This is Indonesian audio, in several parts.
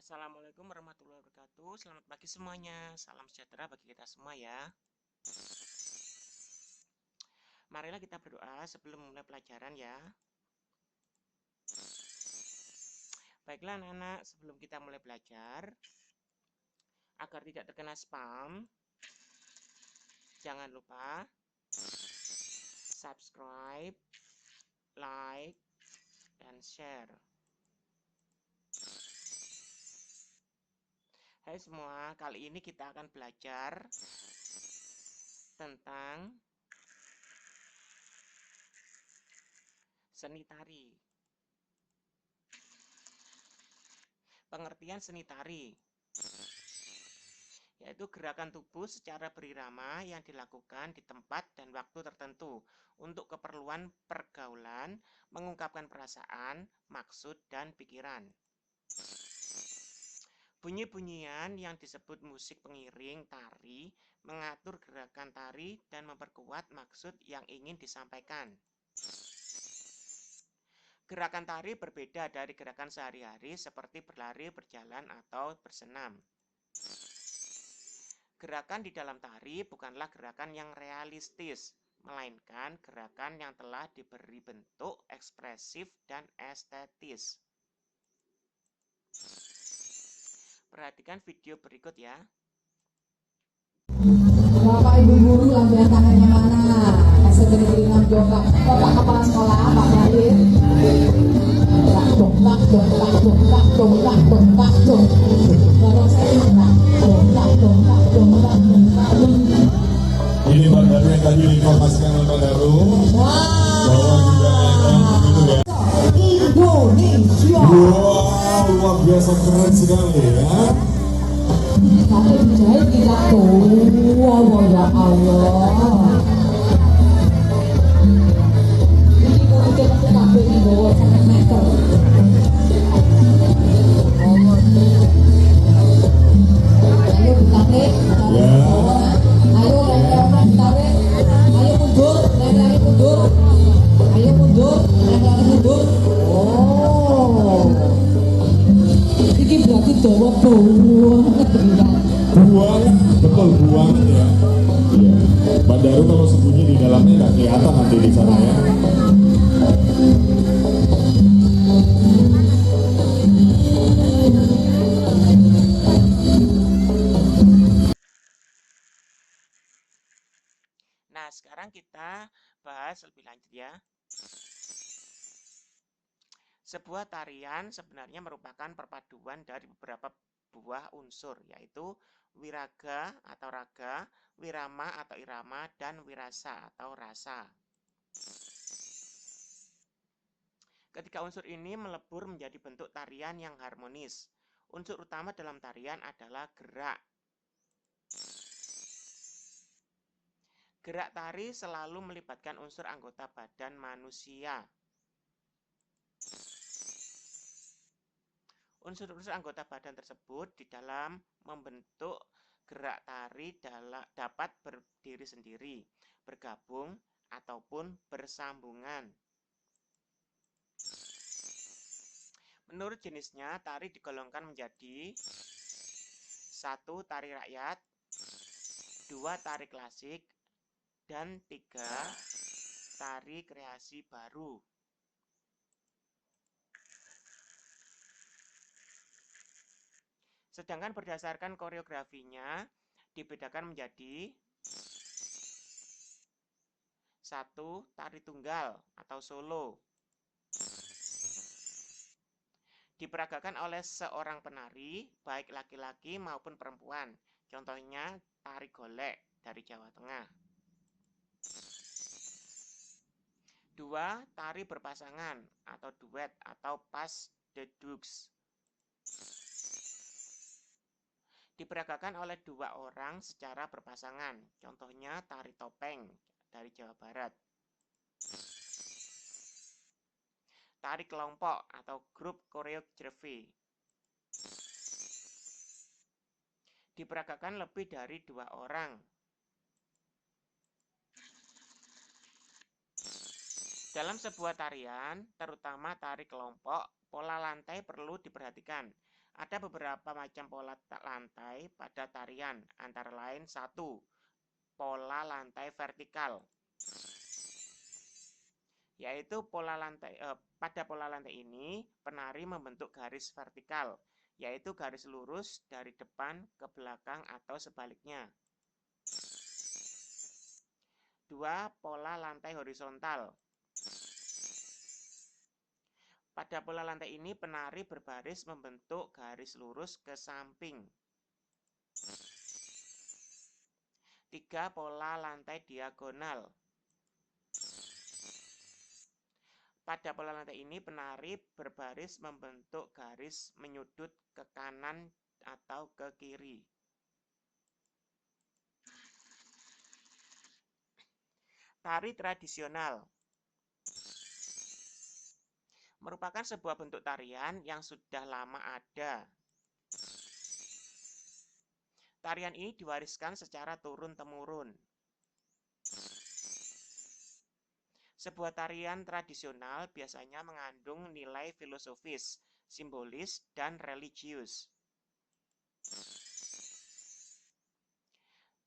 Assalamualaikum warahmatullahi wabarakatuh. Selamat pagi semuanya. Salam sejahtera bagi kita semua ya. Marilah kita berdoa sebelum mulai pelajaran ya. Baiklah anak-anak, sebelum kita mulai belajar, agar tidak terkena spam, jangan lupa subscribe, like, dan share. Hai semua, kali ini kita akan belajar tentang seni tari. Pengertian seni tari yaitu gerakan tubuh secara berirama yang dilakukan di tempat dan waktu tertentu untuk keperluan pergaulan, mengungkapkan perasaan, maksud, dan pikiran. Bunyi-bunyian yang disebut musik pengiring tari mengatur gerakan tari dan memperkuat maksud yang ingin disampaikan. Gerakan tari berbeda dari gerakan sehari-hari seperti berlari, berjalan, atau bersenam. Gerakan di dalam tari bukanlah gerakan yang realistis, melainkan gerakan yang telah diberi bentuk ekspresif dan estetis. Perhatikan video berikut ya. Bapak Ibu guru lampian tangannya mana? Kasih beri jongkak. Bapak kepala sekolah, Pak Dalil. Jongkak. Bapak saya jongkak. Ini Pak Daru yang tadi diinformasikan oleh Pak Daru bahwa juga begitu ya. Indonesia. Wow, luar biasa keren sekali ya. Tapi dijahit tidak tua, ya Allah. Ini mungkin kabel di bawah 1 meter. Ayo ditarik, Ya. ayo lempar ditarik, ayo mundur, lari mundur, ayo mundur, lari mundur. Oh, ini berarti Jawa banget ya. Buang, betul buang ya. Iya. Pak Daru kalau sembunyi di dalamnya nggak kelihatan nanti di sana ya. Nah, sekarang kita bahas lebih lanjut ya. Sebuah tarian sebenarnya merupakan perpaduan dari beberapa buah unsur, yaitu wiraga atau raga, wirama atau irama, dan wirasa atau rasa. Ketika unsur ini melebur menjadi bentuk tarian yang harmonis, unsur utama dalam tarian adalah gerak. Gerak tari selalu melibatkan unsur anggota badan manusia. Unsur-unsur anggota badan tersebut di dalam membentuk gerak tari dapat berdiri sendiri, bergabung, ataupun bersambungan. Menurut jenisnya, tari digolongkan menjadi 1. Tari rakyat, 2. Tari klasik, dan 3. Tari kreasi baru. Sedangkan berdasarkan koreografinya dibedakan menjadi 1. Tari tunggal atau solo. Diperagakan oleh seorang penari, baik laki-laki maupun perempuan. Contohnya tari golek dari Jawa Tengah. 2. Tari berpasangan atau duet atau pas de deux. Diperagakan oleh 2 orang secara berpasangan. Contohnya tari topeng dari Jawa Barat. Tari kelompok atau grup koreografi. Diperagakan lebih dari 2 orang. Dalam sebuah tarian, terutama tari kelompok, pola lantai perlu diperhatikan Ada beberapa macam pola lantai pada tarian, antara lain 1. Pola lantai vertikal, yaitu pada pola lantai ini penari membentuk garis vertikal, yaitu garis lurus dari depan ke belakang atau sebaliknya. 2. Pola lantai horizontal. Pada pola lantai ini penari berbaris membentuk garis lurus ke samping. 3. Pola lantai diagonal. Pada pola lantai ini penari berbaris membentuk garis menyudut ke kanan atau ke kiri. Tari tradisional merupakan sebuah bentuk tarian yang sudah lama ada. Tarian ini diwariskan secara turun-temurun. Sebuah tarian tradisional biasanya mengandung nilai filosofis, simbolis, dan religius.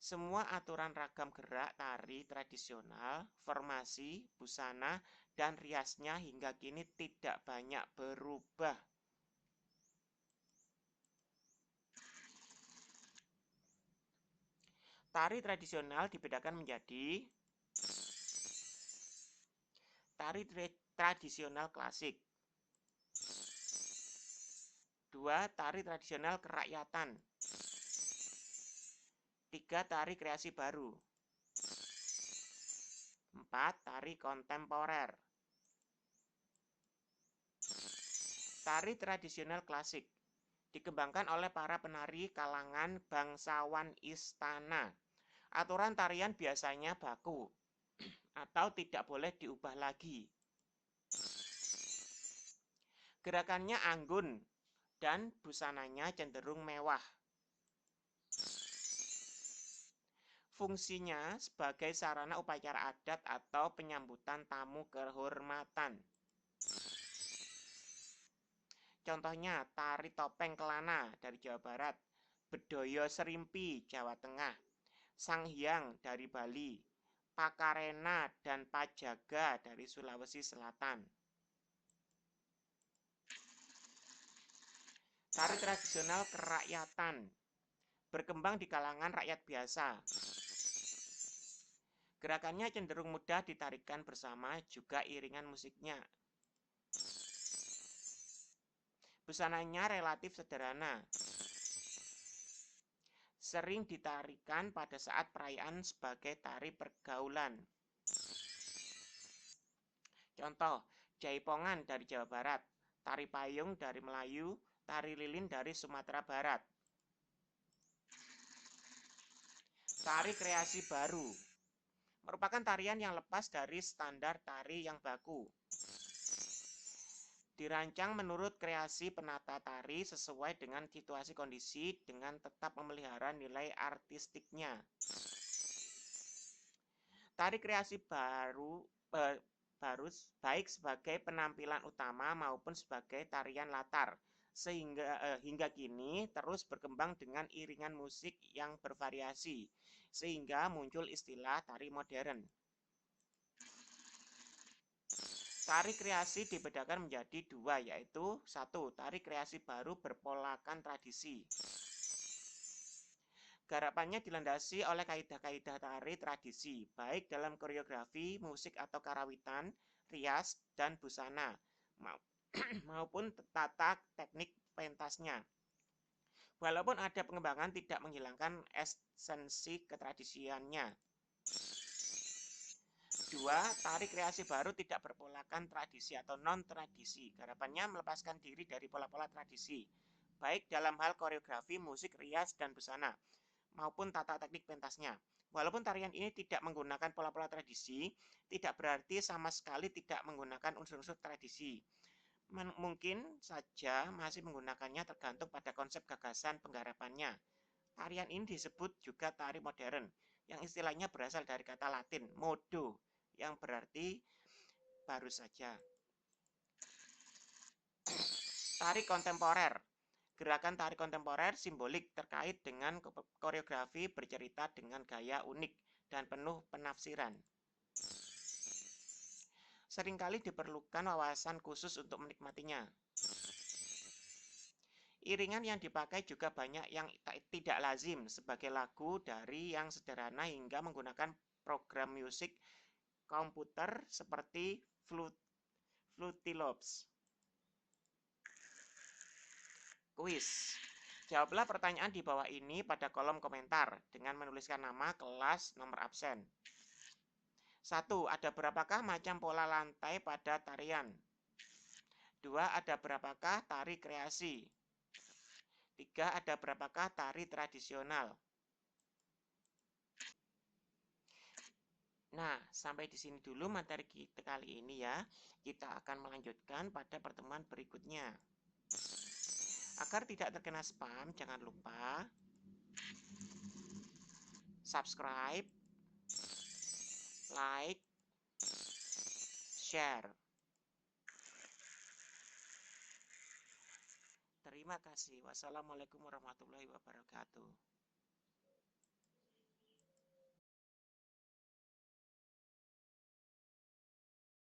Semua aturan ragam gerak tari tradisional, formasi, busana, dan riasnya hingga kini tidak banyak berubah. Tari tradisional dibedakan menjadi tari tradisional klasik. 2. Tari tradisional kerakyatan. 3. Tari kreasi baru. 4. Tari kontemporer. Tari tradisional klasik dikembangkan oleh para penari kalangan bangsawan istana. Aturan tarian biasanya baku atau tidak boleh diubah lagi. Gerakannya anggun dan busananya cenderung mewah. Fungsinya sebagai sarana upacara adat atau penyambutan tamu kehormatan. Contohnya tari topeng Kelana dari Jawa Barat, Bedoyo Serimpi Jawa Tengah, Sanghyang dari Bali, Pakarena dan Pajaga dari Sulawesi Selatan. Tari tradisional kerakyatan berkembang di kalangan rakyat biasa. Gerakannya cenderung mudah ditarikan bersama juga iringan musiknya. Busananya relatif sederhana. Sering ditarikan pada saat perayaan sebagai tari pergaulan. Contoh, Jaipongan dari Jawa Barat, tari payung dari Melayu, tari lilin dari Sumatera Barat. Tari kreasi baru merupakan tarian yang lepas dari standar tari yang baku. Dirancang menurut kreasi penata tari sesuai dengan situasi kondisi dengan tetap memelihara nilai artistiknya. Tari kreasi baru baik sebagai penampilan utama maupun sebagai tarian latar, sehingga hingga kini terus berkembang dengan iringan musik yang bervariasi, sehingga muncul istilah tari modern. Tari kreasi dibedakan menjadi 2, yaitu 1. Tari kreasi baru berpolakan tradisi. Garapannya dilandasi oleh kaidah-kaidah tari tradisi, baik dalam koreografi, musik atau karawitan, rias, dan busana, maupun tata teknik pentasnya. Walaupun ada pengembangan tidak menghilangkan esensi ketradisiannya. 2. Tari kreasi baru tidak berpolakan tradisi atau non-tradisi. Garapannya melepaskan diri dari pola-pola tradisi, baik dalam hal koreografi, musik, rias, dan busana, maupun tata teknik pentasnya. Walaupun tarian ini tidak menggunakan pola-pola tradisi, tidak berarti sama sekali tidak menggunakan unsur-unsur tradisi. Mungkin saja masih menggunakannya tergantung pada konsep gagasan penggarapannya. Tarian ini disebut juga tari modern, yang istilahnya berasal dari kata Latin modo, yang berarti baru saja. Tari kontemporer Gerakan tari kontemporer simbolik terkait dengan koreografi bercerita dengan gaya unik dan penuh penafsiran. Seringkali diperlukan wawasan khusus untuk menikmatinya. Iringan yang dipakai juga banyak yang tidak lazim, sebagai lagu dari yang sederhana hingga menggunakan program musik komputer seperti Fruity Loops. Kuis. Jawablah pertanyaan di bawah ini pada kolom komentar dengan menuliskan nama, kelas, nomor absen. 1. Ada berapakah macam pola lantai pada tarian? 2. Ada berapakah tari kreasi? 3. Ada berapakah tari tradisional? Nah, sampai di sini dulu materi kita kali ini ya. Kita akan melanjutkan pada pertemuan berikutnya. Agar tidak terkena spam, jangan lupa subscribe, like, share. Terima kasih. Wassalamualaikum warahmatullahi wabarakatuh.